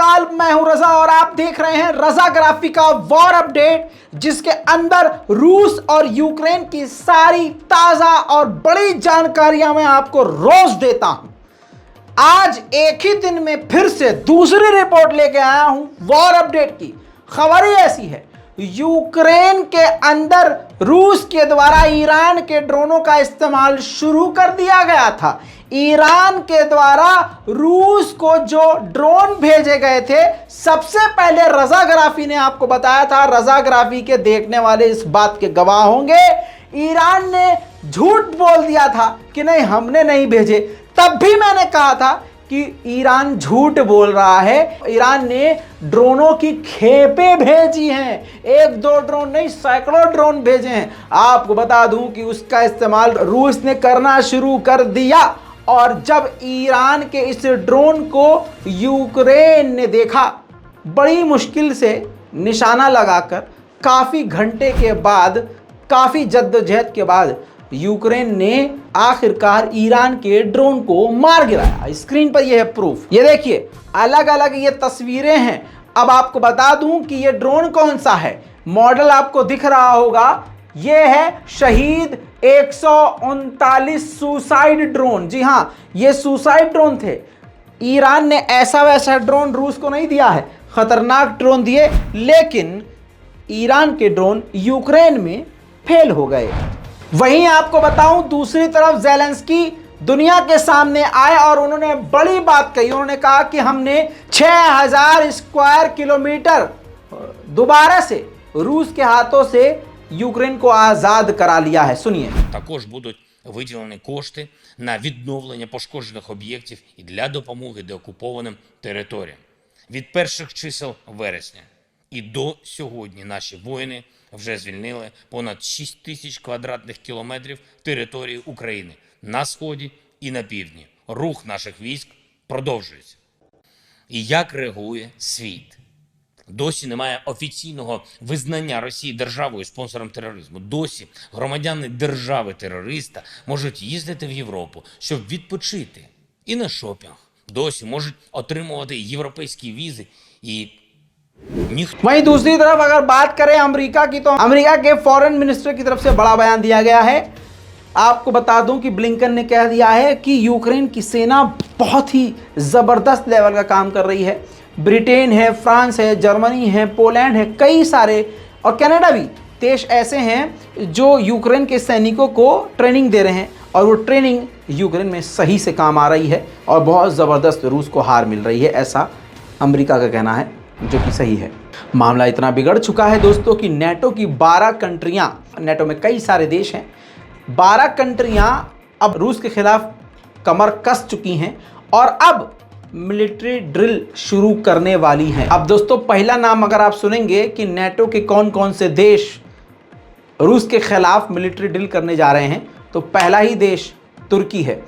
नमस्कार, मैं हूं रजा और आप देख रहे हैं रजाग्राफी का वॉर अपडेट, जिसके अंदर रूस और यूक्रेन की सारी ताजा और बड़ी जानकारियां मैं आपको रोज देता हूं। आज एक ही दिन में फिर से दूसरी रिपोर्ट लेके आया हूं वॉर अपडेट की। खबर ही ऐसी है, यूक्रेन के अंदर रूस के द्वारा ईरान के ड्रोनों का इस्तेमाल शुरू कर दिया गया था। ईरान के द्वारा रूस को जो ड्रोन भेजे गए थे, सबसे पहले रजाग्राफी ने आपको बताया था। रजाग्राफी के देखने वाले इस बात के गवाह होंगे, ईरान ने झूठ बोल दिया था कि नहीं हमने नहीं भेजे। तब भी मैंने कहा था कि ईरान झूठ बोल रहा है। ईरान ने ड्रोनों की खेपें भेजी हैं, एक दो ड्रोन नहीं सैकड़ों ड्रोन भेजे हैं। आपको बता दूं कि उसका इस्तेमाल रूस ने करना शुरू कर दिया। और जब ईरान के इस ड्रोन को यूक्रेन ने देखा, बड़ी मुश्किल से निशाना लगाकर काफ़ी घंटे के बाद, काफ़ी जद्दोजहद के बाद यूक्रेन ने आखिरकार ईरान के ड्रोन को मार गिराया। स्क्रीन पर यह है प्रूफ, ये देखिए अलग अलग ये तस्वीरें हैं। अब आपको बता दूं कि ये ड्रोन कौन सा है, मॉडल आपको दिख रहा होगा, ये है शहीद 139 सुसाइड ड्रोन। जी हाँ, ये सुसाइड ड्रोन थे। ईरान ने ऐसा वैसा ड्रोन रूस को नहीं दिया है, खतरनाक ड्रोन दिए, लेकिन ईरान के ड्रोन यूक्रेन में फेल हो गए। वहीं आपको बताऊं, दूसरी तरफ ज़ेलेंस्की दुनिया के सामने आए और उन्होंने बड़ी बात कही। उन्होंने कहा कि हमने 6000 स्क्वायर किलोमीटर दोबारा से रूस के हाथों से यूक्रेन को आजाद करा लिया है। सुनिए। Також будуть виділені кошти на відновлення пошкоджених об'єктів і для допомоги деокупованим територіям. Від перших чисел вересня і до сьогодні наші воїни вже звільнили понад 6 тисяч квадратних кілометрів території України на сході і на півдні. Рух наших військ продовжується. І як реагує світ? Досі немає офіційного визнання Росії державою спонсором тероризму. Досі громадяни держави-терориста можуть їздити в Європу, щоб відпочити і на шопінг. Досі можуть отримувати європейські візи і वहीं दूसरी तरफ अगर बात करें अमेरिका की, तो अमेरिका के फॉरेन मिनिस्टर की तरफ से बड़ा बयान दिया गया है। आपको बता दूं कि ब्लिंकन ने कह दिया है कि यूक्रेन की सेना बहुत ही ज़बरदस्त लेवल का काम कर रही है। ब्रिटेन है, फ्रांस है, जर्मनी है, पोलैंड है, कई सारे और कनाडा भी देश ऐसे हैं जो यूक्रेन के सैनिकों को ट्रेनिंग दे रहे हैं, और वो ट्रेनिंग यूक्रेन में सही से काम आ रही है और बहुत ज़बरदस्त रूस को हार मिल रही है, ऐसा अमेरिका का कहना है, जो कि सही है। मामला इतना बिगड़ चुका है दोस्तों कि नेटो की 12 कंट्रियां, नेटो में कई सारे देश हैं, 12 कंट्रियां अब रूस के खिलाफ कमर कस चुकी हैं और अब मिलिट्री ड्रिल शुरू करने वाली हैं। अब दोस्तों, पहला नाम अगर आप सुनेंगे कि नेटो के कौन कौन से देश रूस के खिलाफ मिलिट्री ड्रिल करने जा रहे हैं, तो पहला ही देश तुर्की है।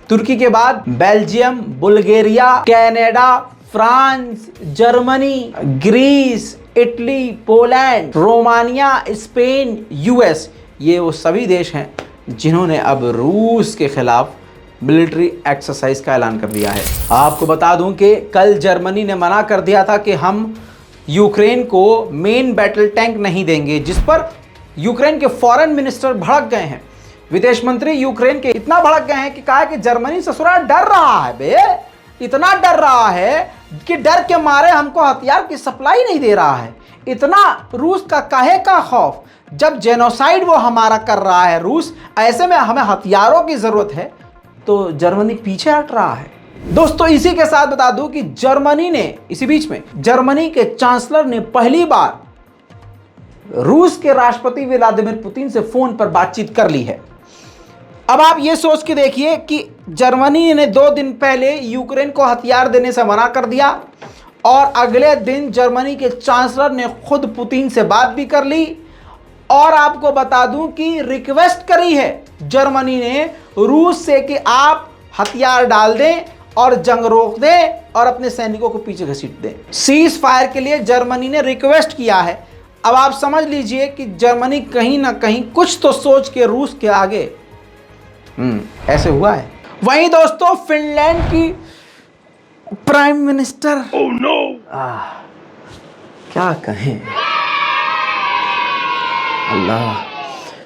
तुर्की के बाद Belgium, Bulgaria, Canada, France, Germany, Greece, Italy, Poland, Romania, Spain, US, ये वो सभी देश हैं जिन्होंने अब रूस के खिलाफ मिलिट्री एक्सरसाइज का ऐलान कर दिया है। आपको बता दूं कि कल जर्मनी ने मना कर दिया था कि हम यूक्रेन को मेन बैटल टैंक नहीं देंगे, जिस पर यूक्रेन के फॉरेन मिनिस्टर भड़क गए हैं। विदेश मंत्री यूक्रेन के इतना भड़क गए हैं कि कहा कि जर्मनी ससुरा डर रहा है बे, इतना डर रहा है कि डर के मारे हमको हथियार की सप्लाई नहीं दे रहा है। इतना रूस का काहे का खौफ, जब जेनोसाइड वो हमारा कर रहा है रूस, ऐसे में हमें हथियारों की ज़रूरत है, तो जर्मनी पीछे हट रहा है। दोस्तों, इसी के साथ बता दूं कि जर्मनी ने, इसी बीच में जर्मनी के चांसलर ने पहली बार रूस के राष्ट्रपति व्लादिमीर पुतिन से फोन पर बातचीत कर ली है। अब आप ये सोच के देखिए कि जर्मनी ने 2 दिन पहले यूक्रेन को हथियार देने से मना कर दिया और अगले दिन जर्मनी के चांसलर ने खुद पुतिन से बात भी कर ली और आपको बता दूं कि रिक्वेस्ट करी है जर्मनी ने रूस से कि आप हथियार डाल दें और जंग रोक दें और अपने सैनिकों को पीछे घसीट दें। सीज फायर के लिए जर्मनी ने रिक्वेस्ट किया है। अब आप समझ लीजिए कि जर्मनी कहीं ना कहीं कुछ तो सोच के रूस के आगे ऐसे हुआ है। वहीं दोस्तों, फिनलैंड की प्राइम मिनिस्टर, ओह नो, क्या कहें, अल्लाह।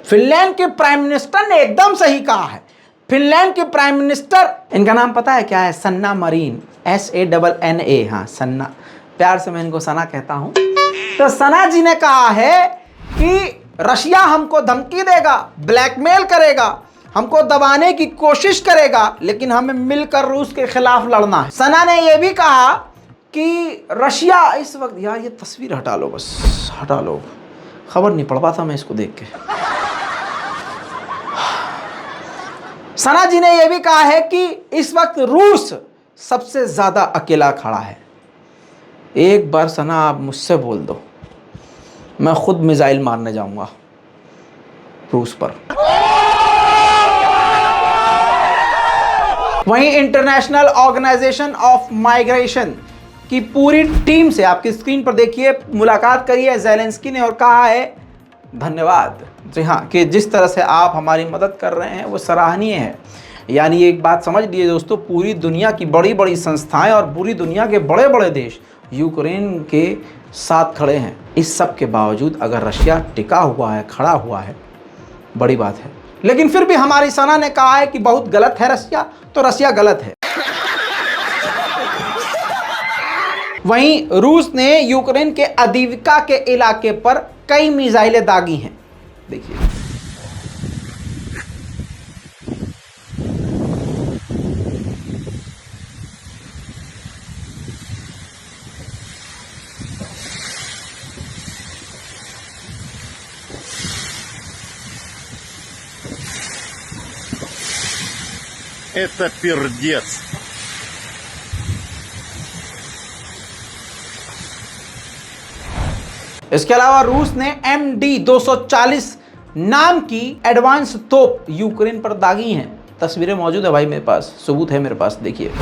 फिनलैंड के प्राइम मिनिस्टर ने एकदम सही कहा है। फिनलैंड के प्राइम मिनिस्टर, इनका नाम पता है क्या है? सन्ना मरीन, SANNA। हाँ, सन्ना, प्यार से मैं इनको सना कहता हूं। तो सना जी ने कहा है कि रशिया हमको धमकी देगा, ब्लैकमेल करेगा, हमको दबाने की कोशिश करेगा, लेकिन हमें मिलकर रूस के खिलाफ लड़ना है। सना ने यह भी कहा कि रशिया इस वक्त, यार ये तस्वीर हटा लो, बस हटा लो, खबर नहीं पढ़ पाता मैं इसको देख के। सना जी ने यह भी कहा है कि इस वक्त रूस सबसे ज्यादा अकेला खड़ा है। एक बार सना आप मुझसे बोल दो, मैं खुद मिसाइल मारने जाऊंगा रूस पर। वहीं इंटरनेशनल ऑर्गेनाइजेशन ऑफ माइग्रेशन की पूरी टीम से, आपकी स्क्रीन पर देखिए, मुलाकात करी है ज़ेलेंस्की ने और कहा है धन्यवाद, जी हाँ, कि जिस तरह से आप हमारी मदद कर रहे हैं वो सराहनीय है। यानी एक बात समझ लीजिए दोस्तों, पूरी दुनिया की बड़ी बड़ी संस्थाएं और पूरी दुनिया के बड़े बड़े देश यूक्रेन के साथ खड़े हैं। इस सब के बावजूद अगर रशिया टिका हुआ है, खड़ा हुआ है, बड़ी बात है। लेकिन फिर भी हमारी सेना ने कहा है कि बहुत गलत है रशिया, तो रशिया गलत है। वहीं रूस ने यूक्रेन के अदीविका के इलाके पर कई मिसाइलें दागी हैं, देखिए। Это пердец. इसके अलावा रूस ने MD-240 नाम की एडवांस तोप यूक्रेन पर दागी हैं। तस्वीरें मौजूद है भाई मेरे पास, सबूत है मेरे पास, देखिए।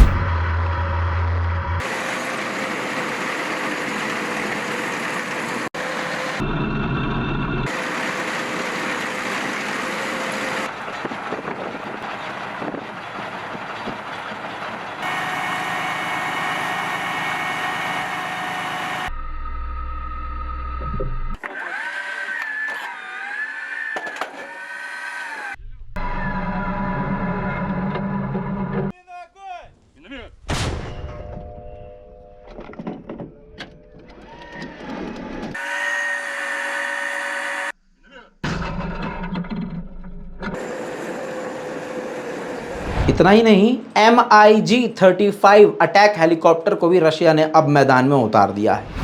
इतना ही नहीं, MiG-35 अटैक हेलीकॉप्टर को भी रशिया ने अब मैदान में उतार दिया है।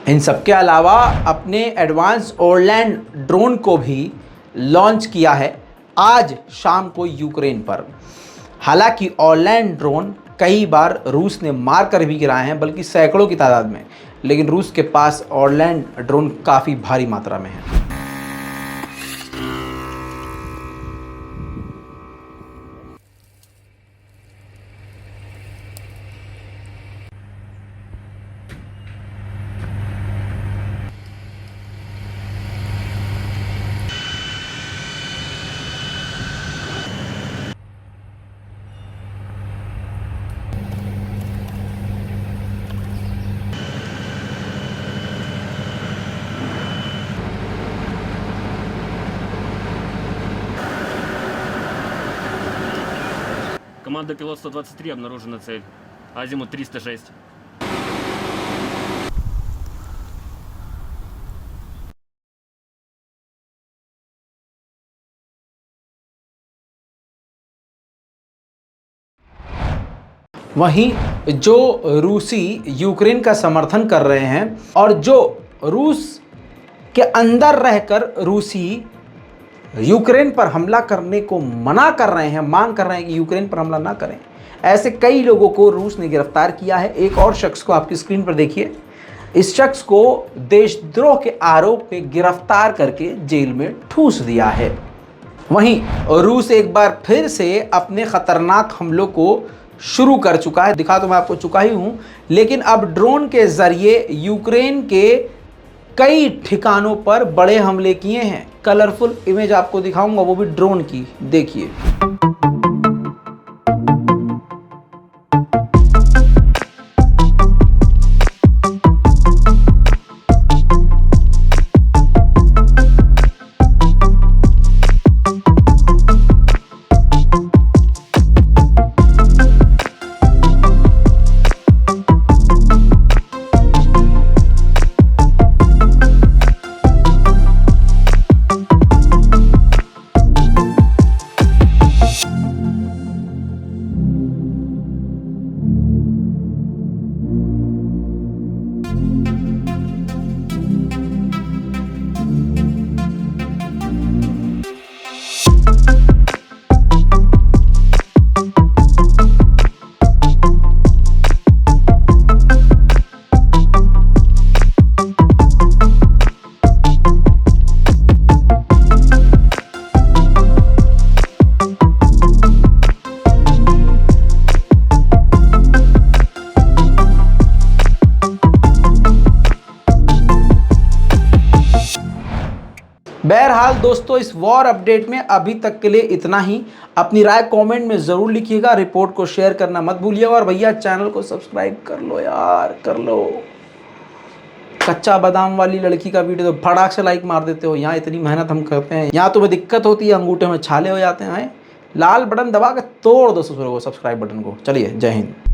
इन सबके अलावा अपने एडवांस ओरलैंड ड्रोन को भी लॉन्च किया है आज शाम को यूक्रेन पर। हालांकि ओरलैंड ड्रोन कई बार रूस ने मार कर भी गिराए हैं, बल्कि सैकड़ों की तादाद में। लेकिन रूस के पास ऑरलैंड ड्रोन काफ़ी भारी मात्रा में है। Команда пилот 123, обнаружена цель. Азимут 306. वहीं जो रूसी यूक्रेन का समर्थन कर रहे हैं और जो रूस के अंदर रहकर रूसी यूक्रेन पर हमला करने को मना कर रहे हैं, मांग कर रहे हैं कि यूक्रेन पर हमला ना करें, ऐसे कई लोगों को रूस ने गिरफ्तार किया है। एक और शख्स को आपकी स्क्रीन पर देखिए। इस शख्स को देशद्रोह के आरोप में गिरफ्तार करके जेल में ठूस दिया है। वहीं रूस एक बार फिर से अपने खतरनाक हमलों को शुरू कर चुका है। दिखा तो मैं आपको चुका ही हूं, लेकिन अब ड्रोन के जरिए यूक्रेन के कई ठिकानों पर बड़े हमले किए हैं। कलरफुल इमेज आपको दिखाऊंगा, वो भी ड्रोन की, देखिए। बहरहाल दोस्तों, इस वॉर अपडेट में अभी तक के लिए इतना ही। अपनी राय कमेंट में ज़रूर लिखिएगा। रिपोर्ट को शेयर करना मत भूलिएगा और भैया चैनल को सब्सक्राइब कर लो यार, कर लो। कच्चा बादाम वाली लड़की का वीडियो तो फटाक से लाइक मार देते हो। यहाँ इतनी मेहनत हम करते हैं, यहाँ तुम्हें दिक्कत होती है, अंगूठे में छाले हो जाते हैं। लाल बटन दबा के तोड़ दो सब्सक्राइब बटन को। चलिए, जय हिंद।